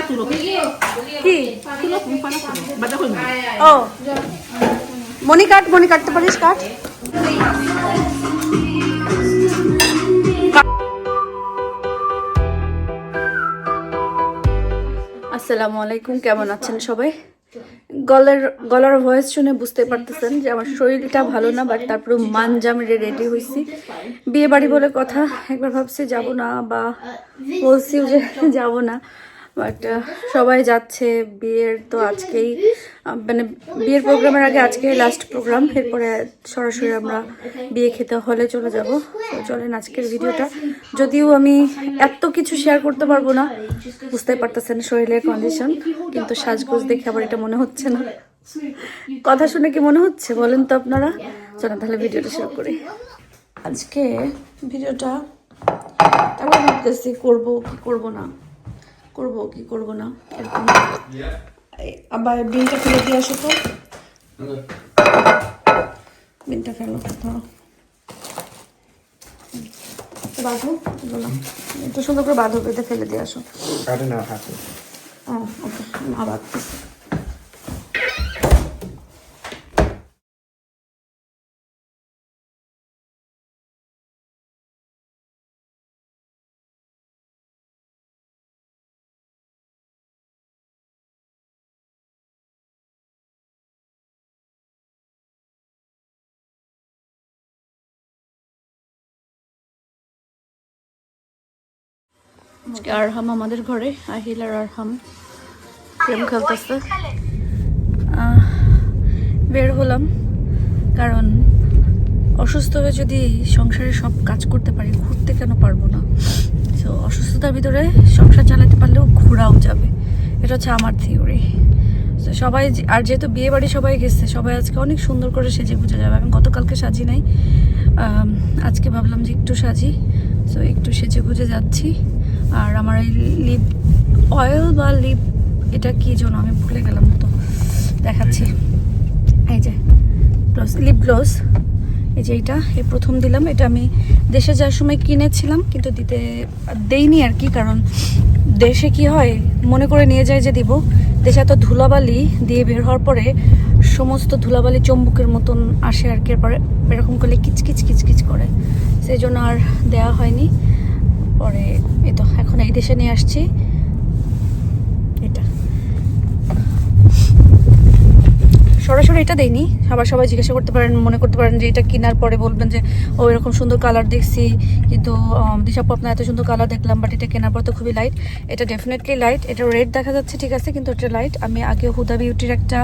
কি ও মনি কাটতে পারিস কাট। আসসালামু আলাইকুম, কেমন আছেন সবাই? গলার ভয়েস শুনে বুঝতে পারতেছেন যে আমার শরীরটা ভালো না, বাট তারপরে মানজাম রেডি হয়েছি। বিয়ে বাড়ি বলে কথা, একবার ভাবছি যাব না, বা বলছি যে যাব না, বাট সবাই যাচ্ছে। বিয়ের তো আজকেই, মানে বিয়ের প্রোগ্রামের আগে আজকে লাস্ট প্রোগ্রাম, এরপরে সরাসরি আমরা বিয়ে খেতে হলে চলে যাব। তো চলেন আজকের ভিডিওটা, যদিও আমি এত কিছু শেয়ার করতে পারবো না, বুঝতে পারতেছেন শরীরের কন্ডিশন, কিন্তু সাজগোজ দেখে আবার এটা মনে হচ্ছে না। কথা শুনে কি মনে হচ্ছে বলেন তো আপনারা? চলেন তাহলে ভিডিওটা শুরু করি। আজকে ভিডিওটা একবার ভাবতেছি করবো কি করবো না, করবো কি করবো না এরকম। আবার বিনটা ফেলে দিয়ে আসো তো, বিনটা ফেলো, ধরো বাঁধো, একটু সুন্দর করে বাঁধো, বেঁধে ফেলে দিয়ে আসো। ওকে, মা বাঁধতেছে। আরহাম আমাদের ঘরে, আহিল আর আরহাম প্রেম খেলতেছে। বের হলাম কারণ অসুস্থ হয়ে যদি সংসারে সব কাজ করতে পারি, ঘুরতে কেন পারবো না? তো অসুস্থতার ভিতরে সংসার চালাতে পারলেও ঘোরাও যাবে, এটা হচ্ছে আমার থিওরি। তো সবাই, আর যেহেতু বিয়ে বাড়ি সবাই গেছে, সবাই আজকে অনেক সুন্দর করে সেজে গুজে যাবে। আমি গতকালকে সাজি নাই, আজকে ভাবলাম যে একটু সাজি, তো একটু সেজে গুজে যাচ্ছি। আর আমার এই লিপ অয়েল বা লিপ, এটা কি যেন আমি ভুলে গেলাম, তো দেখাচ্ছি। এই যে গ্লস, লিপ গ্লস, এই যে এইটা এই প্রথম দিলাম। এটা আমি দেশে যাওয়ার সময় কিনেছিলাম, কিন্তু দেইনি আর কি, কারণ দেশে কি হয় মনে করে নিয়ে যায় যে দিব, দেশে এত ধুলাবালি দিয়ে বের হওয়ার পরে সমস্ত ধুলাবালি চম্বুকের মতন আসে আর কি, এরপরে এরকম করলে কিচকিচ কিচকিচ করে, সেই জন্য আর দেওয়া হয়নি। পরে এই তো এখন এই দেশে নিয়ে আসছি এটা। সরাসরি এটা দেয়নি, সবাই জিজ্ঞাসা করতে পারেন, মনে করতে পারেন যে এটা কেনার পরে বলবেন যে ও এরকম সুন্দর কালার দেখছি, কিন্তু দিশাপু আপনার এত সুন্দর কালার দেখলাম, বাট এটা কেনার পর তো খুবই লাইট। এটা ডেফিনেটলি লাইট, এটা রেড দেখা যাচ্ছে ঠিক আছে, কিন্তু এটা লাইট। আমি আগে হুদা বিউটির একটা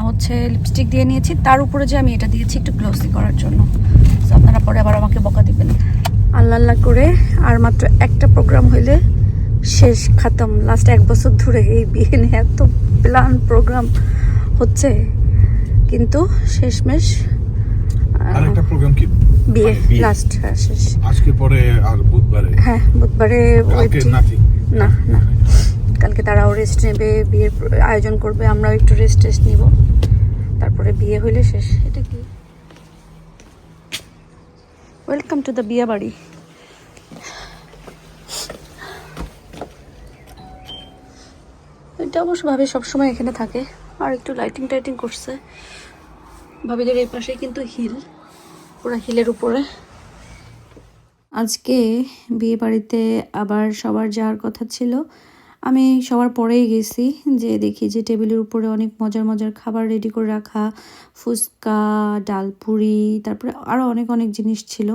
হচ্ছে লিপস্টিক দিয়ে নিয়েছি, তার উপরে যে আমি এটা দিয়েছি একটু গ্লসি করার জন্য। তো আপনারা পরে আবার আমাকে বকা দিবেন। আল্লাহ আল্লাহ করে আর মাত্র একটা প্রোগ্রাম হইলে শেষ, খাতম। লাস্ট 1 বছর ধরে এই বিয়ে নিয়ে এত প্ল্যান প্রোগ্রাম হচ্ছে, কিন্তু শেষমেশ আরেকটা প্রোগ্রাম কি বিয়ে লাস্ট শেষ। আজকে পরে আর বুধবারে, হ্যাঁ বুধবারে না না, কালকে তারাও রেস্ট নেবে, বিয়ের আয়োজন করবে, আমরাও একটু রেস্ট নিব, তারপরে বিয়ে হইলে শেষ। এটা কি? ওয়েলকাম টু দ্য বিয়ে বাড়ি। এটা অবশ্য ভাবি সবসময় এখানে থাকে, আর একটু লাইটিং টাইটিং করছে। ভাবিদের এই পাশে কিন্তু হিল, পুরো হিলের উপরে। আজকে বিয়ে বাড়িতে আবার সবার যাওয়ার কথা ছিল, আমি সবার পরেই গেছি। যে দেখি যে টেবিলের উপরে অনেক মজার মজার খাবার রেডি করে রাখা, ফুচকা, ডালপুরি, তারপরে আরও অনেক অনেক জিনিস ছিল।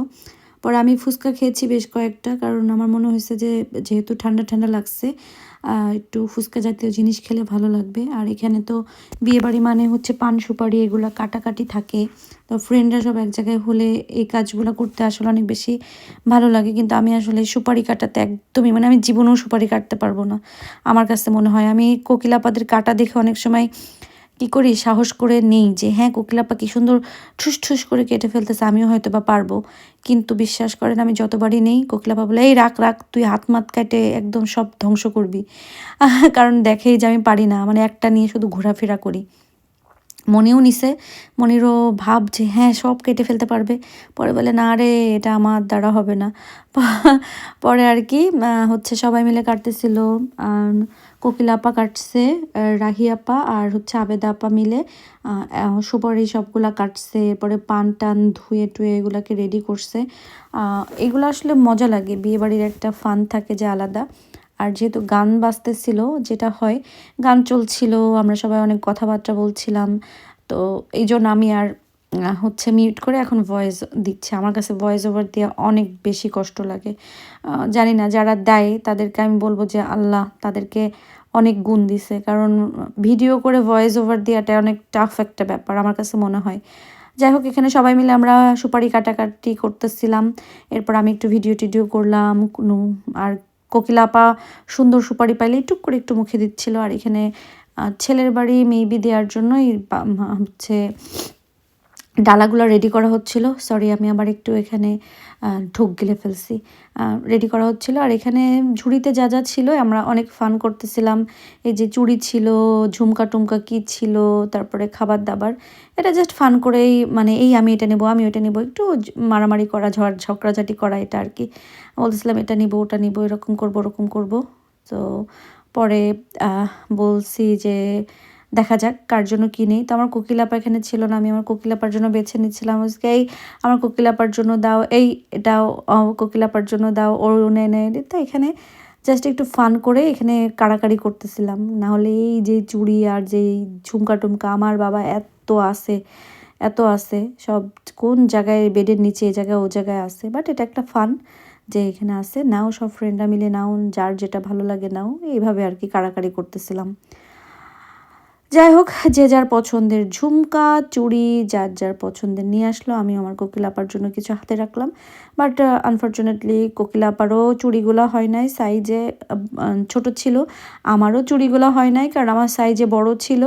পরে আমি ফুচকা খেয়েছি বেশ কয়েকটা, কারণ আমার মনে হয়েছে যে যেহেতু ঠান্ডা ঠান্ডা লাগছে, একটু ফুচকা জাতীয় জিনিস খেলে ভালো লাগবে। আর এখানে তো বিয়েবাড়ি মানে হচ্ছে পান সুপারি এগুলো কাটাকাটি থাকে, তো ফ্রেন্ডরা সব এক জায়গায় হলে এই কাজগুলো করতে আসলে অনেক বেশি ভালো লাগে। কিন্তু আমি আসলে সুপারি কাটাতে একদমই, মানে আমি জীবনেও সুপারি কাটতে পারবো না। আমার কাছে মনে হয় আমি কোকিলাপাদের কাটা দেখে অনেক সময় কি করি, সাহস করে নেই যে হ্যাঁ কোকিলাপা কি সুন্দর ঠুস ঠুস করে কেটে ফেলতেছে, আমিও হয়তো বা পারবো। কিন্তু বিশ্বাস করেন আমি যতবারই নেই, কোকিলাপা বলে এই রাখ রাখ, তুই হাত মাত কেটে একদম সব ধ্বংস করবি। কারণ দেখেই যে আমি পারি না, মানে একটা নিয়ে শুধু ঘোরাফেরা করি। মনিও নিছে, মনিরও ভাব যে হ্যাঁ সব কেটে ফেলতে পারবে, পরে বলে না রে এটা আমার দ্বারা হবে না। পরে আর কি হচ্ছে সবাই মিলে কাটতেছিল। কোকিলা আপা কাটছে, রাহি আপা আর হচ্ছে আবেদা আপা মিলে সুপারি সবগুলা কাটছে, এরপরে পান টান ধুয়ে টুয়ে এগুলাকে রেডি করছে। এগুলো আসলে মজা লাগে, বিয়েবাড়ির একটা ফান থাকে যে আলাদা। আর যেহেতু গান বাজতেছিল, যেটা হয় গান চলছিল, আমরা সবাই অনেক কথাবার্তা বলছিলাম, তো এই জন্য আমি আর হচ্ছে মিউট করে এখন ভয়েস দিচ্ছে। আমার কাছে ভয়েস ওভার দেওয়া অনেক বেশি কষ্ট লাগে। জানি না যারা দেয় তাদেরকে আমি বলবো যে আল্লাহ তাদেরকে অনেক গুণ দিছে, কারণ ভিডিও করে ভয়েস ওভার দেওয়াটা অনেক টাফ একটা ব্যাপার আমার কাছে মনে হয়। যাই হোক, এখানে সবাই মিলে আমরা সুপারি কাটাকাটি করতেছিলাম, এরপর আমি একটু ভিডিও টিডিও করলাম। আর কোকিলা আপা সুন্দর সুপারি পাইলে টুক করে একটু মুখে দিচ্ছিল। আর এখানে ছেলের বাড়ি মেবি দেওয়ার জন্য হচ্ছে ডালাগুলো রেডি করা হচ্ছিল। সরি, আমি আবার একটু এখানে ঢোক গিলে ফেলছি। রেডি করা হচ্ছিল। আর এখানে ঝুড়িতে যা যা ছিল আমরা অনেক ফান করতেছিলাম। এই যে চুড়ি ছিল, ঝুমকা টুমকা কী ছিল, তারপরে খাবার দাবার, এটা জাস্ট ফান করেই, মানে এই আমি এটা নেবো আমি ওটা নেবো, একটু মারামারি করা, ঝগড়াঝাটি করা, এটা আর কি। বলতেছিলাম এটা নিবো ওটা নিবো, এরকম করবো ওরকম করবো। তো পরে বলছি যে দেখা যাক কার জন্য কী নেই। তো আমার কোকিলাপা এখানে ছিল না, আমি আমার কোকিলাপার জন্য বেছে নিচ্ছিলাম। এই আমার কোকিলাপার জন্য দাও, এই এটাও কোকিলাপার জন্য দাও, ওর নেয়। তো এখানে জাস্ট একটু ফান করে এখানে কাড়াকাড়ি করতেছিলাম। না হলে এই যে চুড়ি আর যে ঝুমকা টুমকা আমার বাবা এত আছে, সব কোন জায়গায়, বেডের নিচে এই জায়গায় ও জায়গায় আছে। বাট এটা একটা ফান যে এখানে আছে, নাও সব ফ্রেন্ডরা মিলে নাও, যার যেটা ভালো লাগে নাও, এইভাবে আর কি কাড়াকাড়ি করতেছিলাম। যাই হোক, যে যার পছন্দের ঝুমকা চুড়ি যার যার পছন্দের নিয়ে আসলো। আমি আমার কোকিলাপার জন্য কিছু হাতে রাখলাম, বাট আনফর্চুনেটলি কোকিলাপারও চুড়িগুলো হয় নাই, সাইজে ছোট ছিল। আমারও চুড়িগুলো হয় নাই, কারণ আমার সাইজে বড় ছিল,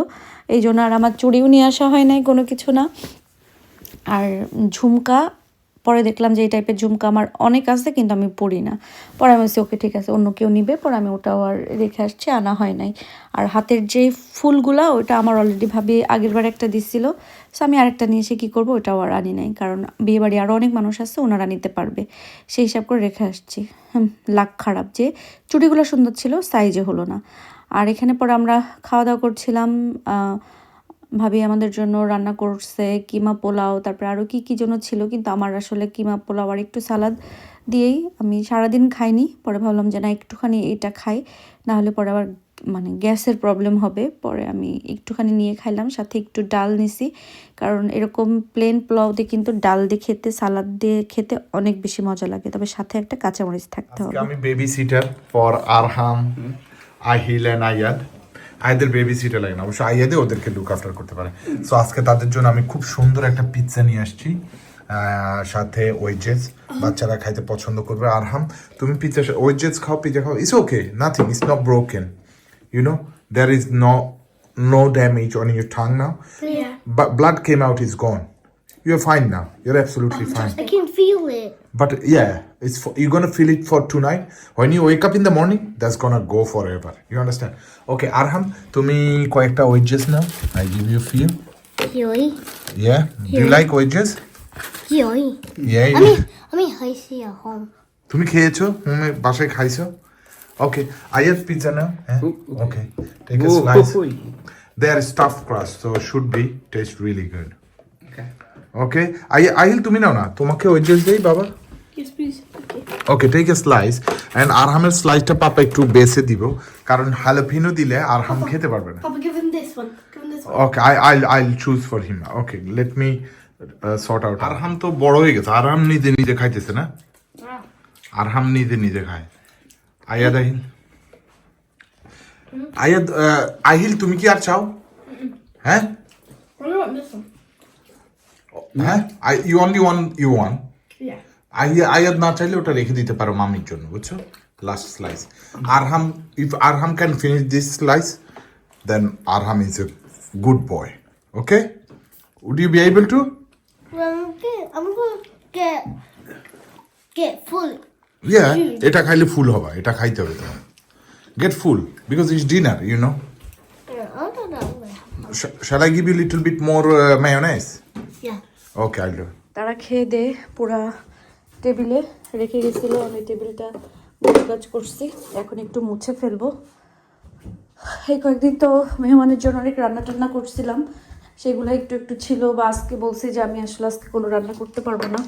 এই জন্য আর আমার চুড়িও নিয়ে আসা হয় নাই, কোনো কিছু না। আর ঝুমকা পরে দেখলাম যে এই টাইপের ঝুমকা আমার অনেক আছে, কিন্তু আমি পরি না। পরে আমি বলছি ওকে ঠিক আছে, অন্য কেউ নিবে, পরে আমি ওটাও আর রেখে আসছি, আনা হয় নাই। আর হাতের যে ফুলগুলা ওইটা আমার অলরেডি ভাবি আগের বার একটা দিচ্ছিল, সো আমি আরেকটা নিয়ে এসে কী করবো, ওটাও আর আনি নাই, কারণ বিয়েবাড়ি আরও অনেক মানুষ আছে, ওনারা নিতে পারবে, সেই হিসাব করে রেখে আসছি। লাক খারাপ যে চুড়িগুলো সুন্দর ছিল, সাইজে হলো না। আর এখানে পরে আমরা খাওয়া দাওয়া করছিলাম। ভাবি আমাদের জন্য রান্না করছে কিমা পোলাও, তারপরে আরও কী কী জন্য ছিল, কিন্তু আমার আসলে কিমা পোলাও আর একটু সালাদ দিয়েই, আমি সারাদিন খাইনি, পরে ভাবলাম যে না একটুখানি এটা খাই, নাহলে পরে আবার মানে গ্যাসের প্রবলেম হবে। পরে আমি একটুখানি নিয়ে খাইলাম, সাথে একটু ডাল নিছি, কারণ এরকম প্লেন পোলাও দিয়ে কিন্তু ডাল দিয়ে খেতে, সালাদ দিয়ে খেতে অনেক বেশি মজা লাগে, তবে সাথে একটা কাঁচামরিচ থাকতে হবে। আমি baby sitter for Arham, Ahil and Ayaad. আয়াদের বেবি সিটার লাগে না, অবশ্য আয়াদে ওদেরকে লুক আফটার করতে পারে। সো আজকে তাদের জন্য আমি খুব সুন্দর একটা পিৎজা নিয়ে আসছি, সাথে ওয়েজেস, বাচ্চারা খাইতে পছন্দ করবে। আরহাম তুমি পিৎজা ওয়েজেস খাও, পিৎজা খাও, it's okay, nothing, it's not broken, you know, there is no damage on your tongue now. Yeah. But blood came out, is gone. You're fine now, you're absolutely fine. I can feel it. But yeah, you're gonna feel it for tonight. When you wake up in the morning, that's gonna go forever. You understand? Okay, Arham, tumi koyekta wedges now. I give you a few. Yoi. Yeah. Do you like wedges? Yoi. Yeah. I mean, I see at home. তুমি খেয়েছো? বাসায় খাইছো? Okay. Ayat pizza now. Okay. Take a slice. They are stuffed crust, so should be taste really good. Okay. Ahil তুমি নাও না, তোমাকে wedges দেই বাবা? Yes, please. Okay. Okay, take a slice. And আরহামের স্লাইসটা পাপা একটু বেছে দিব, কারণ হালাপিনো দিলে আরহাম খেতে পারবে না। Papa, give him this one. Give him this one. Okay, I'll choose for him. Okay, let me sort out. আরহাম তো বড় হয়ে গেছে, আরহাম নিজে নিজে খাইতেছে না, আরহাম নিজে নিজে খায়। আয়াদ আহিল, আয়াদ আহিল তুমি কি আর চাও? হ্যাঁ I want this one. হ্যাঁ, you only want. Yeah. আয়াদ না চাইলে ওটা রেখে দিতে পারো মামির জন্য, বুঝছো? Last slice. Arham, if Arham can finish this slice, then Arham is a good boy. Okay? Would you be able to? I'm gonna get full. Yeah, এটা খাইলে ফুল হবে, এটা খাইতে হবে তোমার। Get full because it's dinner, you know. Yeah, I don't know. Shall I give you a little bit more mayonnaise? Yeah. Okay, I'll do it. তারা খেয়ে দে পুরা টেবিলে রেখে গেছিলো, আমি টেবিলটা কাজ করছি, এখন একটু মুছে ফেলবো। এই কয়েকদিন তো মেহমানের জন্য অনেক রান্না টান্না করছিলাম, সেগুলো একটু একটু ছিল। বা আজকে বলছি যে আমি আসলে আজকে কোনো রান্না করতে পারবো না,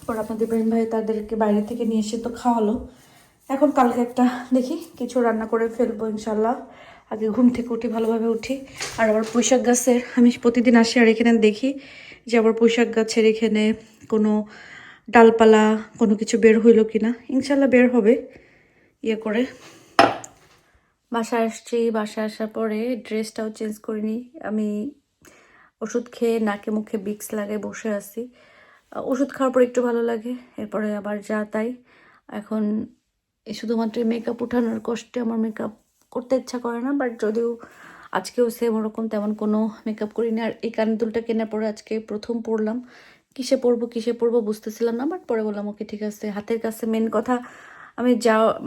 পর আপনাদের ইব্রাহিম ভাই তাদেরকে বাইরে থেকে নিয়ে এসে তো খাওয়ালো। এখন কালকে একটা দেখি কিছু রান্না করে ফেলবো ইনশাল্লাহ। আগে ঘুম থেকে উঠি, ভালোভাবে উঠি। আর আবার পুঁইশাক গাছের আমি প্রতিদিন আসি আর এখানে দেখি যে আবার পুঁইশাক গাছের এখানে কোনো ডালপালা কোনো কিছু বের হইলো কিনা। ইনশাল্লাহ বের হবে ইয়ে করে। বাসায় আসছি, বাসায় আসার পরে ড্রেসটাও চেঞ্জ করিনি। আমি ওষুধ খেয়ে নাকে মুখে বিক্স লাগায় বসে আছি। ওষুধ খাওয়ার পর একটু ভালো লাগে, এরপরে আবার যা তাই। এখন এই শুধুমাত্র মেকআপ উঠানোর কষ্টে আমার মেকআপ করতে ইচ্ছা করে না, বাট যদিও আজকেও সেম ওরকম তেমন কোনো মেকআপ করিনি। আর এই কানের দুলটা কেনার পরে আজকে প্রথম পরলাম, কিসে পরবো বুঝতেছিলাম না, বাট পরে বললাম ওকে ঠিক আছে। হাতের কাছে মেন কথা, আমি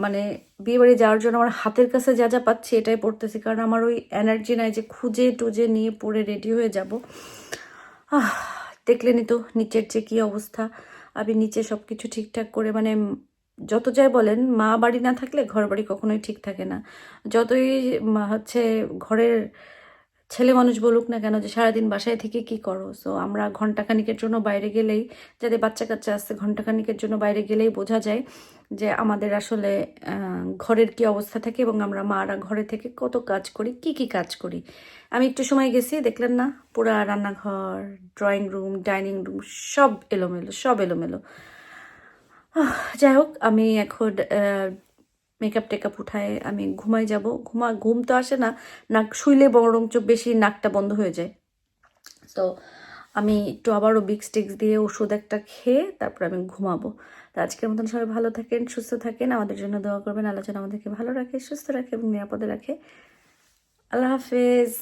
মানে বিয়েবাড়ি যাওয়ার জন্য আমার হাতের কাছে যা যা পাচ্ছি এটাই পড়তেছি, কারণ আমার ওই এনার্জি নাই যে খুঁজে টুজে নিয়ে পরে রেডি হয়ে যাব। দেখলেনই তো নিচের যে কী অবস্থা। আমি নিচে সব কিছু ঠিকঠাক করে, মানে যত যাই বলেন মা বাড়ি না থাকলে ঘর বাড়ি কখনোই ঠিক থাকে না। যতই হচ্ছে ঘরের ছেলে মানুষ বলুক না কেন যে সারাদিন বাসায় থেকে কি করো, সো আমরা ঘন্টাখানিকের জন্য বাইরে গেলেই, যাদের বাচ্চা কাচ্চা আসছে, ঘন্টাখানিকের জন্য বাইরে গেলেই বোঝা যায় যে আমাদের আসলে ঘরের কি অবস্থা থাকে এবং আমরা মারা ঘরে থেকে কত কাজ করি, কি কাজ করি। আমি একটু সময় গেছি, দেখলেন না পুরা রান্নাঘর, ড্রয়িং রুম, ডাইনিং রুম সব এলোমেলো। যাই হোক, আমি এখন মেকআপ টেকআপ উঠায় আমি ঘুমাই যাব। ঘুম তো আসে না, নাক শুইলে বরঞ্চ বেশি নাকটা বন্ধ হয়ে যায়। তো আমি একটু আবারও বিক্স টিক্স দিয়ে ওষুধ একটা খেয়ে তারপর আমি ঘুমাবো। তো আজকের মতন সবাই ভালো থাকেন, সুস্থ থাকেন, আমাদের জন্য দোয়া করবেন। আল্লাহ যেন আমাদেরকে ভালো রাখে, সুস্থ রাখে এবং নিরাপদে রাখে। আল্লাহ হাফেজ।